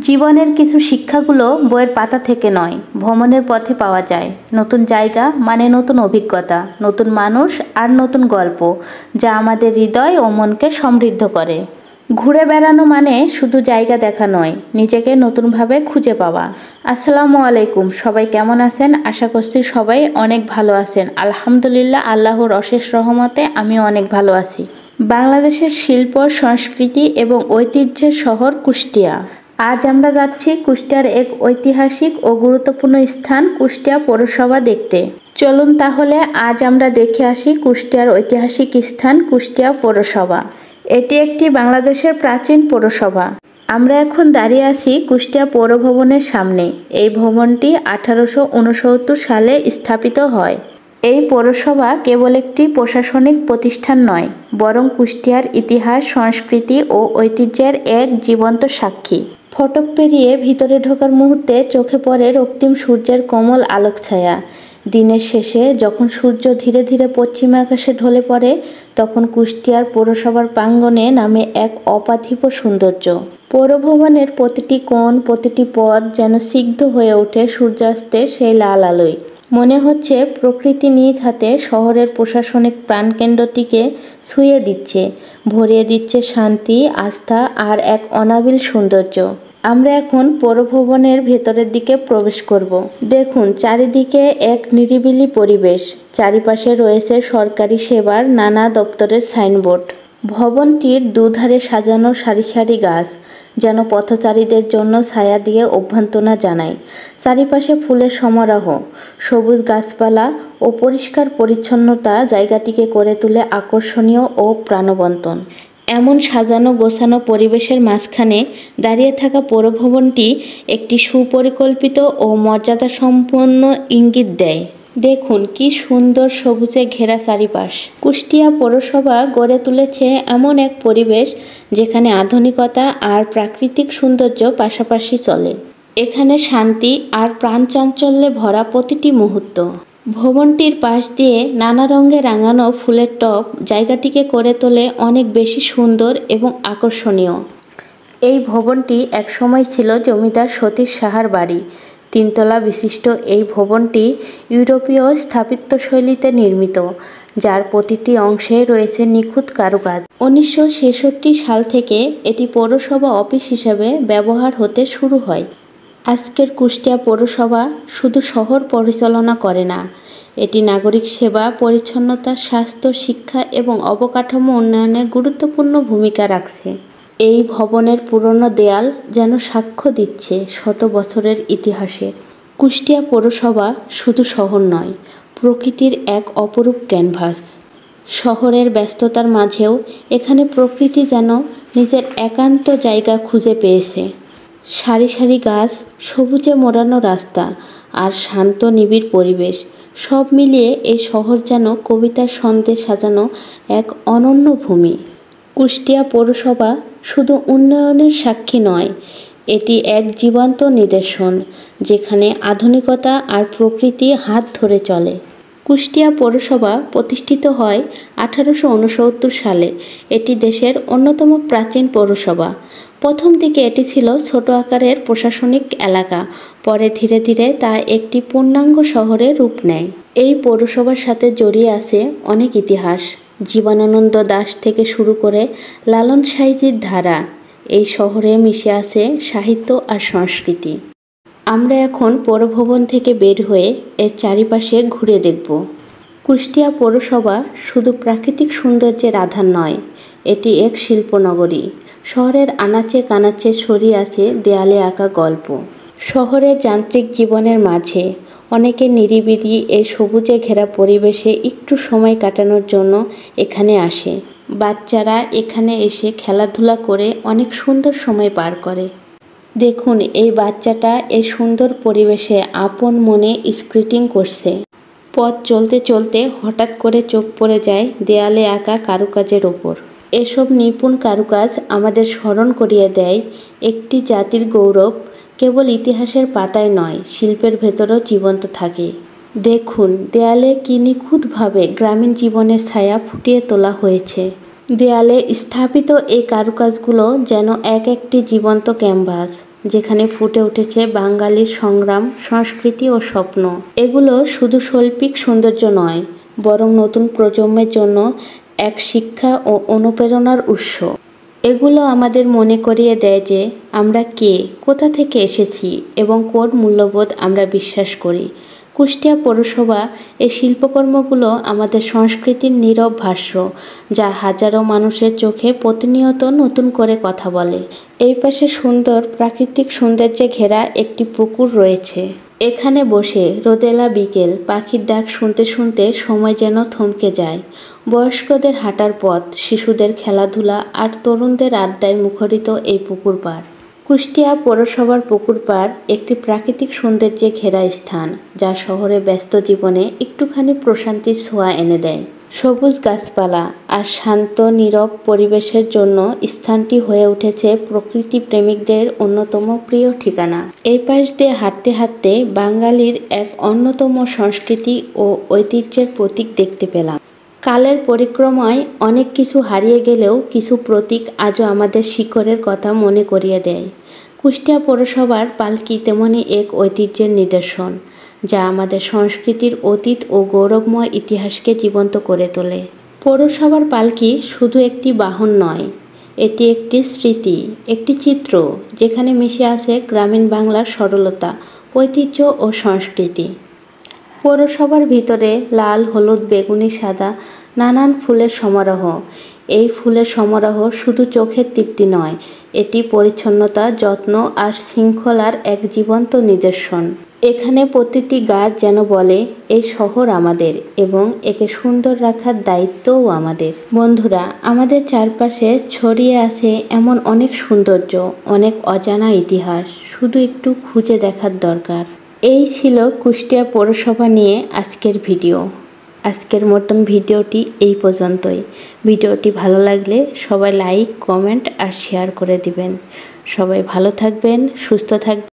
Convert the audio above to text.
জীবনের কিছু শিক্ষাগুলো বইয়ের পাতা থেকে নয়, ভ্রমণের পথে পাওয়া যায়। নতুন জায়গা মানে নতুন অভিজ্ঞতা, নতুন মানুষ আর নতুন গল্প, যা আমাদের হৃদয় ও মনকে সমৃদ্ধ করে। ঘুরে বেড়ানো মানে শুধু জায়গা দেখা নয়, নিজেকে নতুনভাবে খুঁজে পাওয়া। আসসালামু আলাইকুম, সবাই কেমন আছেন? আশা করছি সবাই অনেক ভালো আছেন। আলহামদুলিল্লাহ, আল্লাহর অশেষ রহমতে আমিও অনেক ভালো আছি। বাংলাদেশের শিল্প, সংস্কৃতি এবং ঐতিহ্যের শহর কুষ্টিয়া। আজ আমরা যাচ্ছি কুষ্টিয়ার এক ঐতিহাসিক ও গুরুত্বপূর্ণ স্থান কুষ্টিয়া পৌরসভা দেখতে। চলুন তাহলে আজ আমরা দেখে আসি কুষ্টিয়ার ঐতিহাসিক স্থান কুষ্টিয়া পৌরসভা। এটি একটি বাংলাদেশের প্রাচীন পৌরসভা। আমরা এখন দাঁড়িয়ে আছি কুষ্টিয়া পৌর ভবনের সামনে। এই ভবনটি 1869 সালে স্থাপিত হয়। এই পৌরসভা কেবল একটি প্রশাসনিক প্রতিষ্ঠান নয়, বরং কুষ্টিয়ার ইতিহাস, সংস্কৃতি ও ঐতিহ্যের এক জীবন্ত সাক্ষী। ফটক পেরিয়ে ভিতরে ঢোকার মুহূর্তে চোখে পড়ে রক্তিম সূর্যের কোমল আলোকছায়া। দিনের শেষে যখন সূর্য ধীরে ধীরে পশ্চিম আকাশে ঢলে পড়ে, তখন কুষ্টিয়ার পৌরসভার প্রাঙ্গণে নামে এক অপার্থিব সৌন্দর্য। পৌরভবনের প্রতিটি কোণ, প্রতিটি পথ যেন সিগ্ধ হয়ে ওঠে সূর্যাস্তের সেই লাল আলোয়। মনে হচ্ছে প্রকৃতি নিজ হাতে শহরের প্রশাসনিক প্রাণকেন্দ্রটিকে ছুঁয়ে দিচ্ছে, ভরিয়ে দিচ্ছে শান্তি, আস্থা আর এক অনাবিল সৌন্দর্য। আমরা এখন পৌরভবনের ভেতরের দিকে প্রবেশ করব। দেখুন, চারিদিকে এক নিরিবিলি পরিবেশ। চারিপাশে রয়েছে সরকারি সেবার নানা দপ্তরের সাইনবোর্ড। ভবনটির দুধারে সাজানো সারি সারি গাছ যেন পথচারীদের জন্য ছায়া দিয়ে অভ্যর্থনা জানায়। চারিপাশে ফুলের সমারোহ, সবুজ গাছপালা ও পরিষ্কার পরিচ্ছন্নতা জায়গাটিকে করে তোলে আকর্ষণীয় ও প্রাণবন্ত। এমন সাজানো গোছানো পরিবেশের মাঝখানে দাঁড়িয়ে থাকা পৌরভবনটি একটি সুপরিকল্পিত ও মর্যাদাসম্পন্ন ইঙ্গিত দেয়। দেখুন কি সুন্দর সবুজে ঘেরা চারিপাশ। কুষ্টিয়া পৌরসভা গড়ে তুলেছে এমন এক পরিবেশ যেখানে আধুনিকতা আর প্রাকৃতিক সৌন্দর্য পাশাপাশি চলে। এখানে শান্তি আর প্রাণচাঞ্চল্যে ভরা প্রতিটি মুহূর্ত। ভবনটির পাশ দিয়ে নানা রঙে রাঙানো ফুলের টব জায়গাটিকে করে তোলে অনেক বেশি সুন্দর এবং আকর্ষণীয়। এই ভবনটি একসময় ছিল জমিদার সতীশ সাহার বাড়ি। 3 তলা বিশিষ্ট এই ভবনটি ইউরোপীয় স্থাপত্যশৈলীতে নির্মিত, যার প্রতিটি অংশে রয়েছে নিখুঁত কারুকাজ। 1966 সাল থেকে এটি পৌরসভা অফিস হিসেবে ব্যবহার হতে শুরু হয়। আজকের কুষ্টিয়া পৌরসভা শুধু শহর পরিচালনা করে না, এটি নাগরিক সেবা, পরিচ্ছন্নতা, স্বাস্থ্য, শিক্ষা এবং অবকাঠামো উন্নয়নে গুরুত্বপূর্ণ ভূমিকা রাখছে। এই ভবনের পুরনো দেয়াল যেন সাক্ষ্য দিচ্ছে শত বছরের ইতিহাসের। কুষ্টিয়া পৌরসভা শুধু শহর নয়, প্রকৃতির এক অপরূপ ক্যানভাস। শহরের ব্যস্ততার মাঝেও এখানে প্রকৃতি যেন নিজের একান্ত জায়গা খুঁজে পেয়েছে। সারি সারি গাছ, সবুজে মোড়ানো রাস্তা আর শান্ত নিবিড় পরিবেশ, সব মিলিয়ে এই শহর যেন কবিতার ছন্দে সাজানো এক অনন্য ভূমি। কুষ্টিয়া পৌরসভা শুধু উন্নয়নের সাক্ষী নয়, এটি এক জীবন্ত নিদর্শন যেখানে আধুনিকতা আর প্রকৃতি হাত ধরে চলে। কুষ্টিয়া পৌরসভা প্রতিষ্ঠিত হয় 1869 সালে। এটি দেশের অন্যতম প্রাচীন পৌরসভা। প্রথম দিকে এটি ছিল ছোট আকারের প্রশাসনিক এলাকা, পরে ধীরে ধীরে তা একটি পূর্ণাঙ্গ শহরে রূপ নেয়। এই পৌরসভার সাথে জড়িয়ে আছে অনেক ইতিহাস। জীবনানন্দ দাশ থেকে শুরু করে লালন সাঁইজির ধারা। এই শহরে মিশে আছে সাহিত্য আর সংস্কৃতি। আমরা এখন পৌরভবন থেকে বের হয়ে এর চারিপাশে ঘুরে দেখব। কুষ্টিয়া পৌরসভা শুধু প্রাকৃতিক সৌন্দর্যের আধার নয়, এটি এক শিল্পনগরী। শহরের আনাচে কানাচে ছড়িয়ে আছে দেয়ালে আঁকা গল্প। শহরের যান্ত্রিক জীবনের মাঝে অনেকে নিরিবিলি এই সবুজে ঘেরা পরিবেশে একটু সময় কাটানোর জন্য এখানে আসে। বাচ্চারা এখানে এসে খেলাধুলা করে অনেক সুন্দর সময় পার করে। দেখুন, এই বাচ্চাটা এই সুন্দর পরিবেশে আপন মনে স্কেটিং করছে। পথ চলতে চলতে হঠাৎ করে চোখ পড়ে যায় দেয়ালে আঁকা কারুকাজের ওপর। এসব নিপুণ কারুকাজ আমাদের স্মরণ করিয়ে দেয় একটি জাতির গৌরব কেবল ইতিহাসের পাতায় নয়, শিল্পের ভেতরেও জীবন্ত থাকে। দেখুন, দেয়ালে কি নিখুঁতভাবে গ্রামীণ জীবনের ছায়া ফুটিয়ে তোলা হয়েছে। দেয়ালে স্থাপিত এই কারুকাজগুলো যেন এক একটি জীবন্ত ক্যানভাস, যেখানে ফুটে উঠেছে বাঙালির সংগ্রাম, সংস্কৃতি ও স্বপ্ন। এগুলো শুধু শৈল্পিক সৌন্দর্য নয়, বরং নতুন প্রজন্মের জন্য এক শিক্ষা ও অনুপ্রেরণার উৎস। এগুলো আমাদের মনে করিয়ে দেয় যে আমরা কে, কোথা থেকে এসেছি এবং কোন মূল্যবোধ আমরা বিশ্বাস করি। কুষ্টিয়া পৌরসভা এই শিল্পকর্মগুলো আমাদের সংস্কৃতির নীরব ভাষ্য, যা হাজারো মানুষের চোখে প্রতিনিয়ত নতুন করে কথা বলে। এই পাশে সুন্দর প্রাকৃতিক সৌন্দর্যে ঘেরা একটি পুকুর রয়েছে। এখানে বসে রোদেলা বিকেল পাখির ডাক শুনতে শুনতে সময় যেন থমকে যায়। বয়স্কদের হাঁটার পথ, শিশুদের খেলাধুলা আর তরুণদের আড্ডায় মুখরিত এই পুকুর পাড়। কুষ্টিয়া পৌরসভার পুকুর পাড় একটি প্রাকৃতিক সৌন্দর্যে ঘেরা স্থান, যা শহরে ব্যস্ত জীবনে একটুখানি প্রশান্তির ছোঁয়া এনে দেয়। সবুজ গাছপালা আর শান্ত নীরব পরিবেশের জন্য স্থানটি হয়ে উঠেছে প্রকৃতি প্রেমিকদের অন্যতম প্রিয় ঠিকানা। এই পাশ দিয়ে হাঁটতে হাঁটতে বাঙালির এক অন্যতম সংস্কৃতি ও ঐতিহ্যের প্রতীক দেখতে পেলাম। কালের পরিক্রমায় অনেক কিছু হারিয়ে গেলেও কিছু প্রতীক আজও আমাদের শিকড়ের কথা মনে করিয়ে দেয়। কুষ্টিয়া পৌরসভার পালকি তেমনই এক ঐতিহ্যের নিদর্শন, যা আমাদের সংস্কৃতির অতীত ও গৌরবময় ইতিহাসকে জীবন্ত করে তোলে। পৌরসভার পালকি শুধু একটি বাহন নয়, এটি একটি স্মৃতি, একটি চিত্র, যেখানে মিশে আছে গ্রামীণ বাংলার সরলতা, ঐতিহ্য ও সংস্কৃতি। পৌরসভার ভিতরে লাল, হলুদ, বেগুনি, সাদা নানান ফুলের সমারোহ। এই ফুলের সমারোহ শুধু চোখের তৃপ্তি নয়, এটি পরিচ্ছন্নতা, যত্ন আর শৃঙ্খলার এক জীবন্ত নিদর্শন। এখানে প্রতিটি গাছ যেন বলে, এই শহর আমাদের এবং একে সুন্দর রাখার দায়িত্বও আমাদের। বন্ধুরা, আমাদের চারপাশে ছড়িয়ে আছে এমন অনেক সৌন্দর্য, অনেক অজানা ইতিহাস, শুধু একটু খুঁজে দেখার দরকার। এই ছিল কুষ্টিয়া পৌরসভা নিয়ে আজকের ভিডিও। আজকের মতন ভিডিওটি এই পর্যন্তই। ভিডিওটি ভালো লাগলে সবাই লাইক, কমেন্ট আর শেয়ার করে দিবেন। সবাই ভালো থাকবেন, সুস্থ থাকবেন।